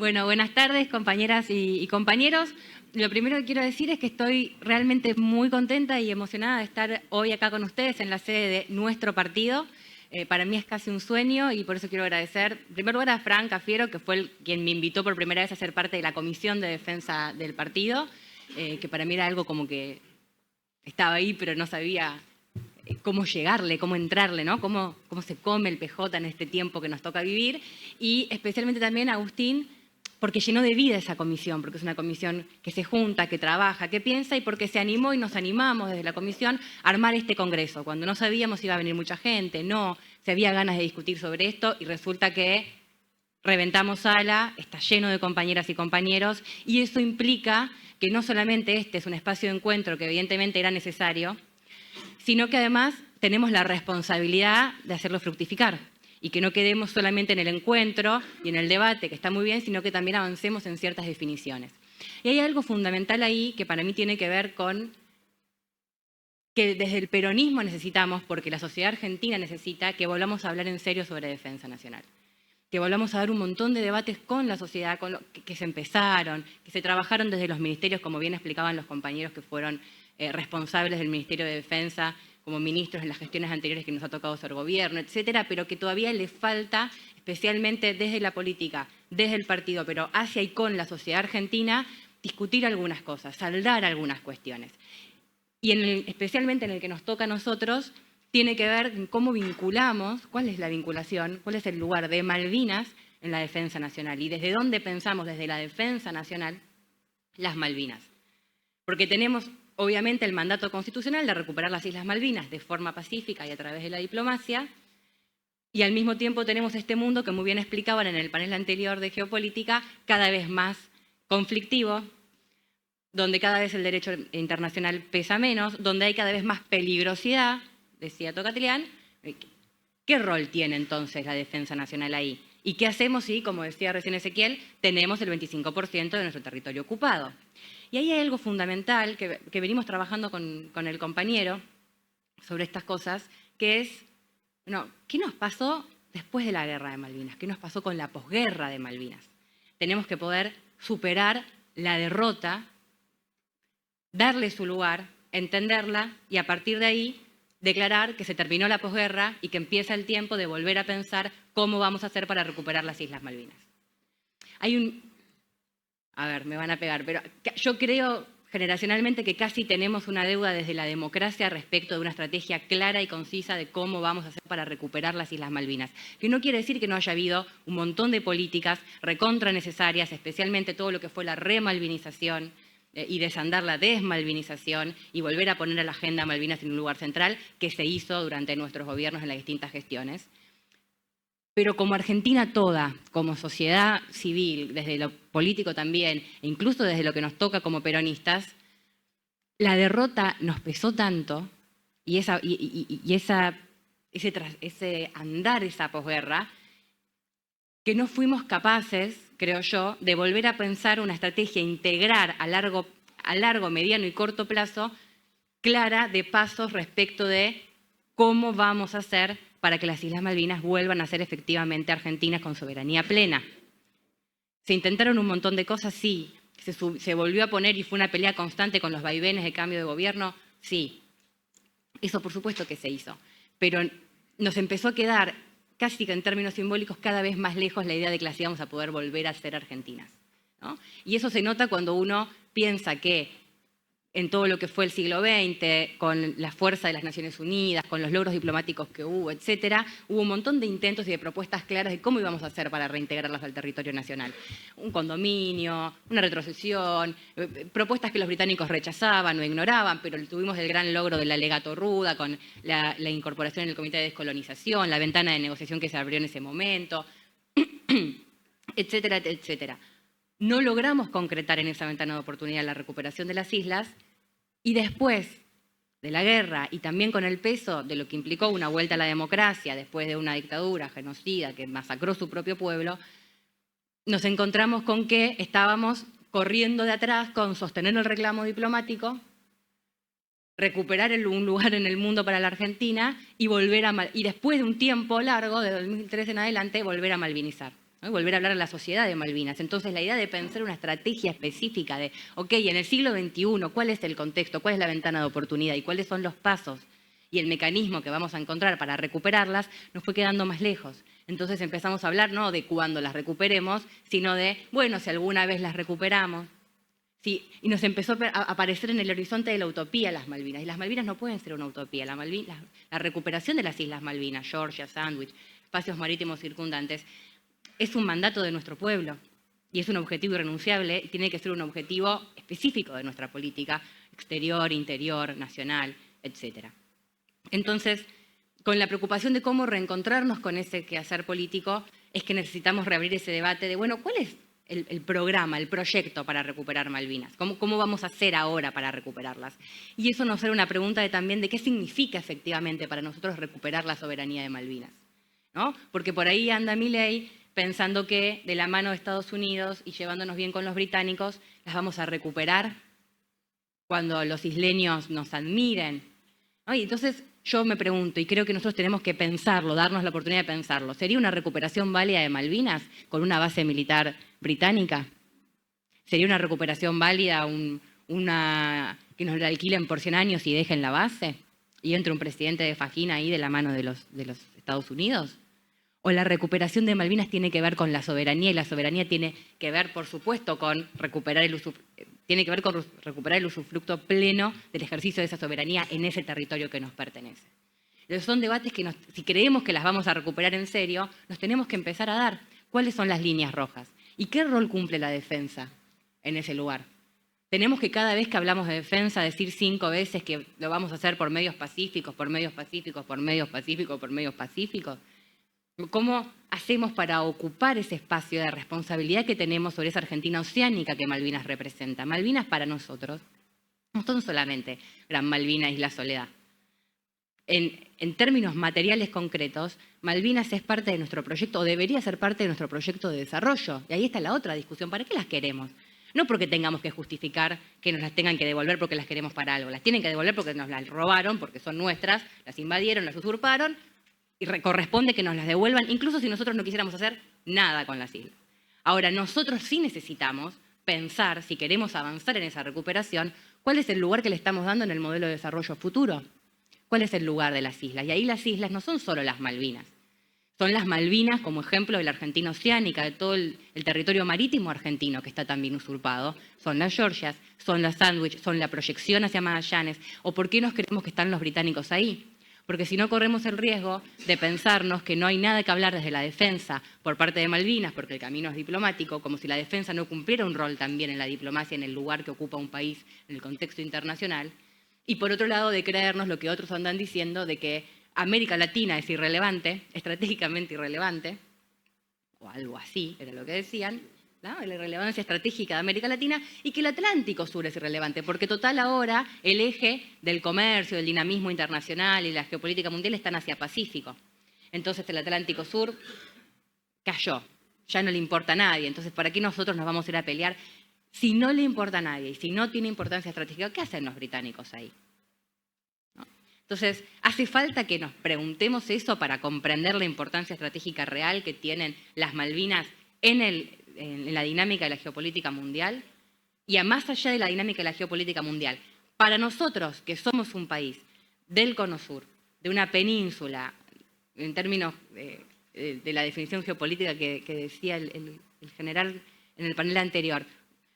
Bueno, buenas tardes, compañeras y compañeros. Lo primero que quiero decir es que estoy realmente muy contenta y emocionada de estar hoy acá con ustedes en la sede de nuestro partido. Para mí es casi un sueño y por eso quiero agradecer, en primer lugar, a Fran Cafiero, que fue quien me invitó por primera vez a ser parte de la comisión de defensa del partido, que para mí era algo como que estaba ahí, pero no sabía cómo llegarle, cómo entrarle, ¿no? Cómo se come el PJ en este tiempo que nos toca vivir. Y especialmente también a Agustín, porque llenó de vida esa comisión, porque es una comisión que se junta, que trabaja, que piensa, y porque se animó y nos animamos desde la comisión a armar este congreso, cuando no sabíamos si iba a venir mucha gente, no, si había ganas de discutir sobre esto, y resulta que reventamos sala, está lleno de compañeras y compañeros, y eso implica que no solamente este es un espacio de encuentro que evidentemente era necesario, sino que además tenemos la responsabilidad de hacerlo fructificar y que no quedemos solamente en el encuentro y en el debate, que está muy bien, sino que también avancemos en ciertas definiciones. Y hay algo fundamental ahí que para mí tiene que ver con que desde el peronismo necesitamos, porque la sociedad argentina necesita, que volvamos a hablar en serio sobre defensa nacional. Que volvamos a dar un montón de debates con la sociedad, que se empezaron, que se trabajaron desde los ministerios, como bien explicaban los compañeros que fueron responsables del Ministerio de Defensa, como ministros en las gestiones anteriores que nos ha tocado ser gobierno, etcétera, pero que todavía le falta, especialmente desde la política, desde el partido, pero hacia y con la sociedad argentina, discutir algunas cosas, saldar algunas cuestiones. Y especialmente en el que nos toca a nosotros, tiene que ver en cómo vinculamos, cuál es la vinculación, cuál es el lugar de Malvinas en la defensa nacional y desde dónde pensamos desde la defensa nacional las Malvinas. Porque tenemos obviamente el mandato constitucional de recuperar las Islas Malvinas de forma pacífica y a través de la diplomacia, y al mismo tiempo tenemos este mundo que muy bien explicaban en el panel anterior de geopolítica, cada vez más conflictivo, donde cada vez el derecho internacional pesa menos, donde hay cada vez más peligrosidad, decía Tocatlián. ¿Qué rol tiene entonces la defensa nacional ahí? ¿Y qué hacemos si, como decía recién Ezequiel, tenemos el 25% de nuestro territorio ocupado? Y ahí hay algo fundamental que venimos trabajando con el compañero sobre estas cosas, que es, bueno, ¿qué nos pasó después de la guerra de Malvinas? ¿Qué nos pasó con la posguerra de Malvinas? Tenemos que poder superar la derrota, darle su lugar, entenderla y a partir de ahí declarar que se terminó la posguerra y que empieza el tiempo de volver a pensar cómo vamos a hacer para recuperar las Islas Malvinas. A ver, me van a pegar, pero yo creo generacionalmente que casi tenemos una deuda desde la democracia respecto de una estrategia clara y concisa de cómo vamos a hacer para recuperar las Islas Malvinas. Que no quiere decir que no haya habido un montón de políticas recontra necesarias, especialmente todo lo que fue la remalvinización, y desandar la desmalvinización y volver a poner a la agenda Malvinas en un lugar central, que se hizo durante nuestros gobiernos en las distintas gestiones. Pero como Argentina toda, como sociedad civil, desde lo político también, e incluso desde lo que nos toca como peronistas, la derrota nos pesó tanto y ese andar esa posguerra, que no fuimos capaces, creo yo, de volver a pensar una estrategia integral a largo, mediano y corto plazo, clara de pasos respecto de cómo vamos a hacer para que las Islas Malvinas vuelvan a ser efectivamente argentinas con soberanía plena. Se intentaron un montón de cosas, sí. Se volvió a poner y fue una pelea constante con los vaivenes de cambio de gobierno, sí. Eso por supuesto que se hizo. Pero nos empezó a quedar, casi que en términos simbólicos, cada vez más lejos la idea de que las íbamos a poder volver a ser argentinas, ¿no? Y eso se nota cuando uno piensa que en todo lo que fue el siglo XX, con la fuerza de las Naciones Unidas, con los logros diplomáticos que hubo, etcétera, hubo un montón de intentos y de propuestas claras de cómo íbamos a hacer para reintegrarlas al territorio nacional. Un condominio, una retrocesión, propuestas que los británicos rechazaban o ignoraban, pero tuvimos el gran logro del alegato Ruda con la incorporación en el Comité de Descolonización, la ventana de negociación que se abrió en ese momento, etcétera, etcétera. No logramos concretar en esa ventana de oportunidad la recuperación de las islas y después de la guerra y también con el peso de lo que implicó una vuelta a la democracia después de una dictadura genocida que masacró su propio pueblo, nos encontramos con que estábamos corriendo de atrás con sostener el reclamo diplomático, recuperar un lugar en el mundo para la Argentina y después de un tiempo largo, de 2003 en adelante, volver a malvinizar. ¿no? Y volver a hablar a la sociedad de Malvinas. Entonces, la idea de pensar una estrategia específica de, ok, en el siglo XXI, ¿cuál es el contexto? ¿Cuál es la ventana de oportunidad? ¿Y cuáles son los pasos y el mecanismo que vamos a encontrar para recuperarlas? Nos fue quedando más lejos. Entonces empezamos a hablar no de cuándo las recuperemos, sino de, bueno, si alguna vez las recuperamos. Sí, y nos empezó a aparecer en el horizonte de la utopía las Malvinas. Y las Malvinas no pueden ser una utopía. La recuperación de las Islas Malvinas, Georgia, Sandwich, espacios marítimos circundantes, es un mandato de nuestro pueblo. Y es un objetivo irrenunciable y tiene que ser un objetivo específico de nuestra política exterior, interior, nacional, etc. Entonces, con la preocupación de cómo reencontrarnos con ese quehacer político, es que necesitamos reabrir ese debate de, bueno, ¿cuál es el programa, el proyecto para recuperar Malvinas? ¿Cómo vamos a hacer ahora para recuperarlas? Y eso nos hace una pregunta también de qué significa efectivamente para nosotros recuperar la soberanía de Malvinas, ¿no? Porque por ahí anda Milei pensando que de la mano de Estados Unidos y llevándonos bien con los británicos, las vamos a recuperar cuando los isleños nos admiren, ¿no? Y entonces yo me pregunto, y creo que nosotros tenemos que pensarlo, darnos la oportunidad de pensarlo, ¿sería una recuperación válida de Malvinas con una base militar británica? ¿Sería una recuperación válida que nos la alquilen por 100 años y dejen la base? ¿Y entre un presidente de fajín ahí de la mano de los Estados Unidos? ¿O la recuperación de Malvinas tiene que ver con la soberanía y la soberanía tiene que ver, por supuesto, con recuperar el usufructo pleno del ejercicio de esa soberanía en ese territorio que nos pertenece? Entonces son debates que si creemos que las vamos a recuperar en serio, nos tenemos que empezar a dar. ¿Cuáles son las líneas rojas? ¿Y qué rol cumple la defensa en ese lugar? Tenemos que cada vez que hablamos de defensa decir 5 veces que lo vamos a hacer por medios pacíficos, por medios pacíficos, por medios pacíficos, por medios pacíficos. ¿Cómo hacemos para ocupar ese espacio de responsabilidad que tenemos sobre esa Argentina oceánica que Malvinas representa? Malvinas para nosotros no son solamente Gran Malvina, Isla Soledad. En términos materiales concretos, Malvinas es parte de nuestro proyecto, o debería ser parte de nuestro proyecto de desarrollo. Y ahí está la otra discusión. ¿Para qué las queremos? No porque tengamos que justificar que nos las tengan que devolver porque las queremos para algo. Las tienen que devolver porque nos las robaron, porque son nuestras, las invadieron, las usurparon, y corresponde que nos las devuelvan, incluso si nosotros no quisiéramos hacer nada con las islas. Ahora, nosotros sí necesitamos pensar, si queremos avanzar en esa recuperación, cuál es el lugar que le estamos dando en el modelo de desarrollo futuro. ¿Cuál es el lugar de las islas? Y ahí las islas no son solo las Malvinas. Son las Malvinas como ejemplo de la Argentina oceánica, de todo el territorio marítimo argentino que está también usurpado. Son las Georgias, son las Sandwich, son la proyección hacia Magallanes. ¿O por qué nos creemos que están los británicos ahí? Porque si no corremos el riesgo de pensarnos que no hay nada que hablar desde la defensa por parte de Malvinas, porque el camino es diplomático, como si la defensa no cumpliera un rol también en la diplomacia, en el lugar que ocupa un país en el contexto internacional. Y por otro lado, de creernos lo que otros andan diciendo, de que América Latina es irrelevante, estratégicamente irrelevante, o algo así, era lo que decían, ¿no? La irrelevancia estratégica de América Latina, y que el Atlántico Sur es irrelevante, porque total ahora el eje del comercio, del dinamismo internacional y la geopolítica mundial están hacia Pacífico. Entonces el Atlántico Sur cayó, ya no le importa a nadie. Entonces, ¿para qué nosotros nos vamos a ir a pelear? Si no le importa a nadie y si no tiene importancia estratégica, ¿qué hacen los británicos ahí? ¿No? Entonces, hace falta que nos preguntemos eso para comprender la importancia estratégica real que tienen las Malvinas en la dinámica de la geopolítica mundial y a más allá de la dinámica de la geopolítica mundial. Para nosotros, que somos un país del Cono Sur, de una península, en términos de la definición geopolítica que decía el general en el panel anterior,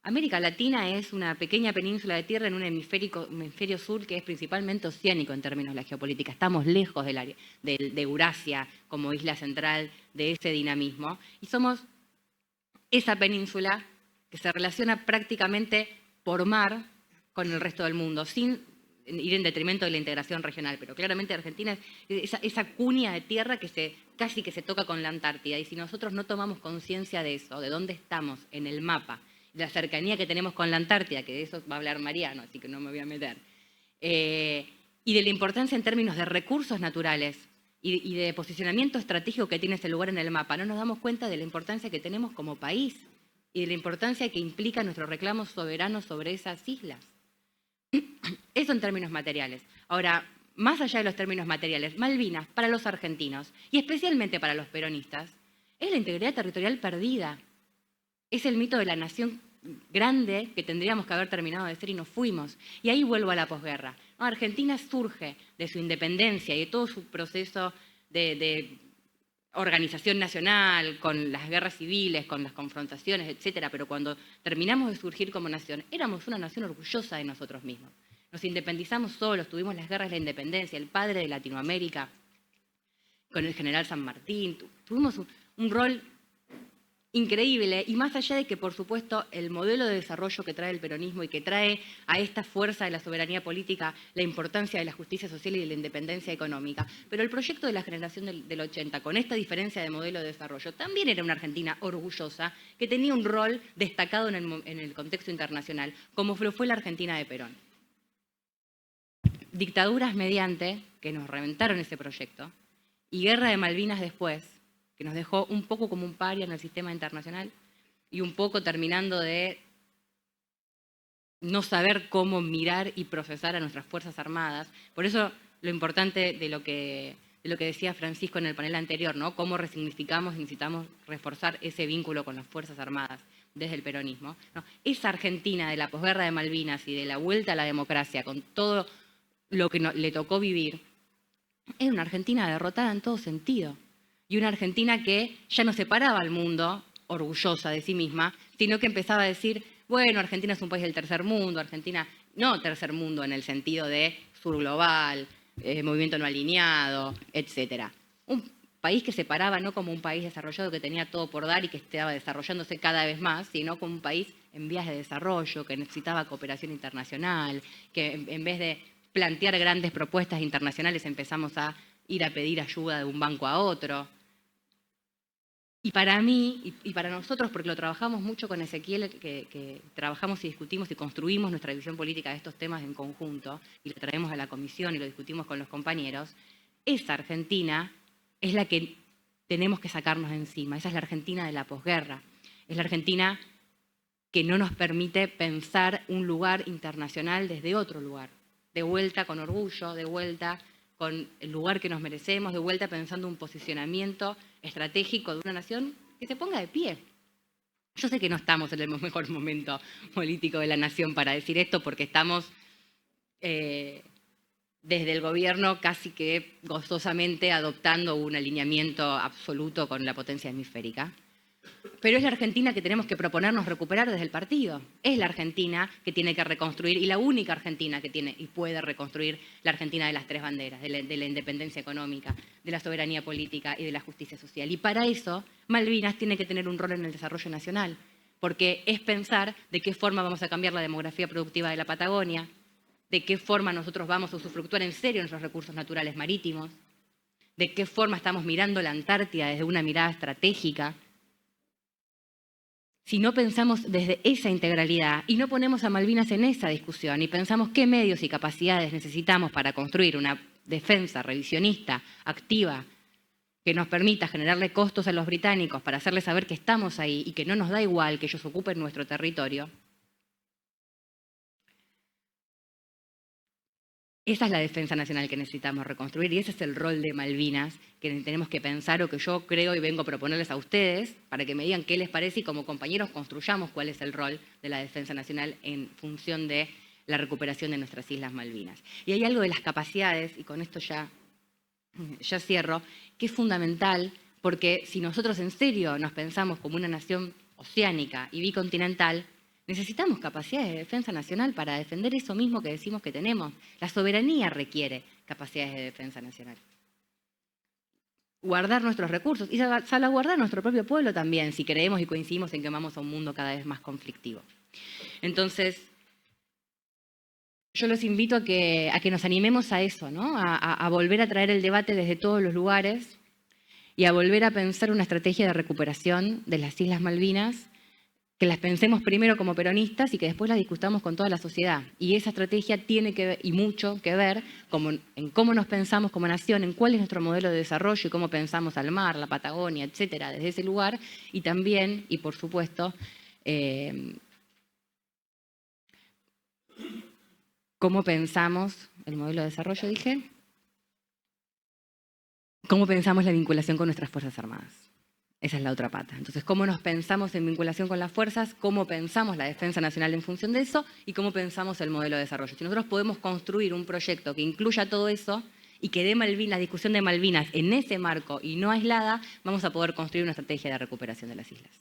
América Latina es una pequeña península de tierra en un hemisferio sur que es principalmente oceánico en términos de la geopolítica. Estamos lejos de Eurasia como isla central de ese dinamismo y somos esa península que se relaciona prácticamente por mar con el resto del mundo, sin ir en detrimento de la integración regional. Pero claramente Argentina es esa cuña de tierra que casi que se toca con la Antártida. Y si nosotros no tomamos conciencia de eso, de dónde estamos en el mapa, de la cercanía que tenemos con la Antártida, que de eso va a hablar Mariano, así que no me voy a meter, y de la importancia en términos de recursos naturales y de posicionamiento estratégico que tiene ese lugar en el mapa, no nos damos cuenta de la importancia que tenemos como país y de la importancia que implica nuestro reclamo soberano sobre esas islas. Eso en términos materiales. Ahora, más allá de los términos materiales, Malvinas para los argentinos y especialmente para los peronistas es la integridad territorial perdida. Es el mito de la nación grande que tendríamos que haber terminado de ser y no fuimos. Y ahí vuelvo a la posguerra. No, Argentina surge de su independencia y de todo su proceso de organización nacional, con las guerras civiles, con las confrontaciones, etcétera, pero cuando terminamos de surgir como nación, éramos una nación orgullosa de nosotros mismos. Nos independizamos solos, tuvimos las guerras de la independencia, el padre de Latinoamérica, con el general San Martín, tuvimos un rol increíble, y más allá de que, por supuesto, el modelo de desarrollo que trae el peronismo y que trae a esta fuerza de la soberanía política la importancia de la justicia social y de la independencia económica, pero el proyecto de la generación del 80, con esta diferencia de modelo de desarrollo, también era una Argentina orgullosa, que tenía un rol destacado en el contexto internacional, como lo fue la Argentina de Perón. Dictaduras mediante, que nos reventaron ese proyecto, y guerra de Malvinas después, que nos dejó un poco como un paria en el sistema internacional y un poco terminando de no saber cómo mirar y procesar a nuestras Fuerzas Armadas. Por eso lo importante de lo que decía Francisco en el panel anterior, ¿no? Cómo resignificamos y necesitamos reforzar ese vínculo con las Fuerzas Armadas desde el peronismo, ¿no? Esa Argentina de la posguerra de Malvinas y de la vuelta a la democracia, con todo lo que le tocó vivir, era una Argentina derrotada en todo sentido. Y una Argentina que ya no separaba al mundo, orgullosa de sí misma, sino que empezaba a decir, bueno, Argentina es un país del tercer mundo, Argentina no tercer mundo en el sentido de sur global, movimiento no alineado, etc. Un país que se paraba no como un país desarrollado que tenía todo por dar y que estaba desarrollándose cada vez más, sino como un país en vías de desarrollo, que necesitaba cooperación internacional, que en vez de plantear grandes propuestas internacionales empezamos a ir a pedir ayuda de un banco a otro. Y para mí, y para nosotros, porque lo trabajamos mucho con Ezequiel, que trabajamos y discutimos y construimos nuestra visión política de estos temas en conjunto, y lo traemos a la comisión y lo discutimos con los compañeros, esa Argentina es la que tenemos que sacarnos de encima. Esa es la Argentina de la posguerra. Es la Argentina que no nos permite pensar un lugar internacional desde otro lugar. De vuelta con orgullo, de vuelta con el lugar que nos merecemos, de vuelta pensando un posicionamiento estratégico de una nación que se ponga de pie. Yo sé que no estamos en el mejor momento político de la nación para decir esto, porque estamos desde el gobierno casi que gozosamente adoptando un alineamiento absoluto con la potencia hemisférica. Pero es la Argentina que tenemos que proponernos recuperar desde el partido. Es la Argentina que tiene que reconstruir, y la única Argentina que tiene y puede reconstruir la Argentina de las tres banderas, de la independencia económica, de la soberanía política y de la justicia social. Y para eso, Malvinas tiene que tener un rol en el desarrollo nacional, porque es pensar de qué forma vamos a cambiar la demografía productiva de la Patagonia, de qué forma nosotros vamos a usufructuar en serio nuestros recursos naturales marítimos, de qué forma estamos mirando la Antártida desde una mirada estratégica. Si no pensamos desde esa integralidad y no ponemos a Malvinas en esa discusión y pensamos qué medios y capacidades necesitamos para construir una defensa revisionista, activa, que nos permita generarle costos a los británicos para hacerles saber que estamos ahí y que no nos da igual que ellos ocupen nuestro territorio, esa es la defensa nacional que necesitamos reconstruir y ese es el rol de Malvinas que tenemos que pensar, o que yo creo y vengo a proponerles a ustedes para que me digan qué les parece y como compañeros construyamos cuál es el rol de la defensa nacional en función de la recuperación de nuestras Islas Malvinas. Y hay algo de las capacidades, y con esto ya cierro, que es fundamental, porque si nosotros en serio nos pensamos como una nación oceánica y bicontinental, necesitamos capacidades de defensa nacional para defender eso mismo que decimos que tenemos. La soberanía requiere capacidades de defensa nacional. Guardar nuestros recursos y salvaguardar nuestro propio pueblo también, si creemos y coincidimos en que vamos a un mundo cada vez más conflictivo. Entonces, yo los invito a que nos animemos a eso, ¿no? A volver a traer el debate desde todos los lugares y a volver a pensar una estrategia de recuperación de las Islas Malvinas, que las pensemos primero como peronistas y que después las discutamos con toda la sociedad. Y esa estrategia tiene que ver, y mucho que ver en cómo nos pensamos como nación, en cuál es nuestro modelo de desarrollo y cómo pensamos al mar, la Patagonia, etcétera, desde ese lugar. Y también, y por supuesto, cómo pensamos el modelo de desarrollo, dije, cómo pensamos la vinculación con nuestras Fuerzas Armadas. Esa es la otra pata. Entonces, ¿cómo nos pensamos en vinculación con las fuerzas? ¿Cómo pensamos la defensa nacional en función de eso? ¿Y cómo pensamos el modelo de desarrollo? Si nosotros podemos construir un proyecto que incluya todo eso y que dé la discusión de Malvinas en ese marco y no aislada, vamos a poder construir una estrategia de recuperación de las islas.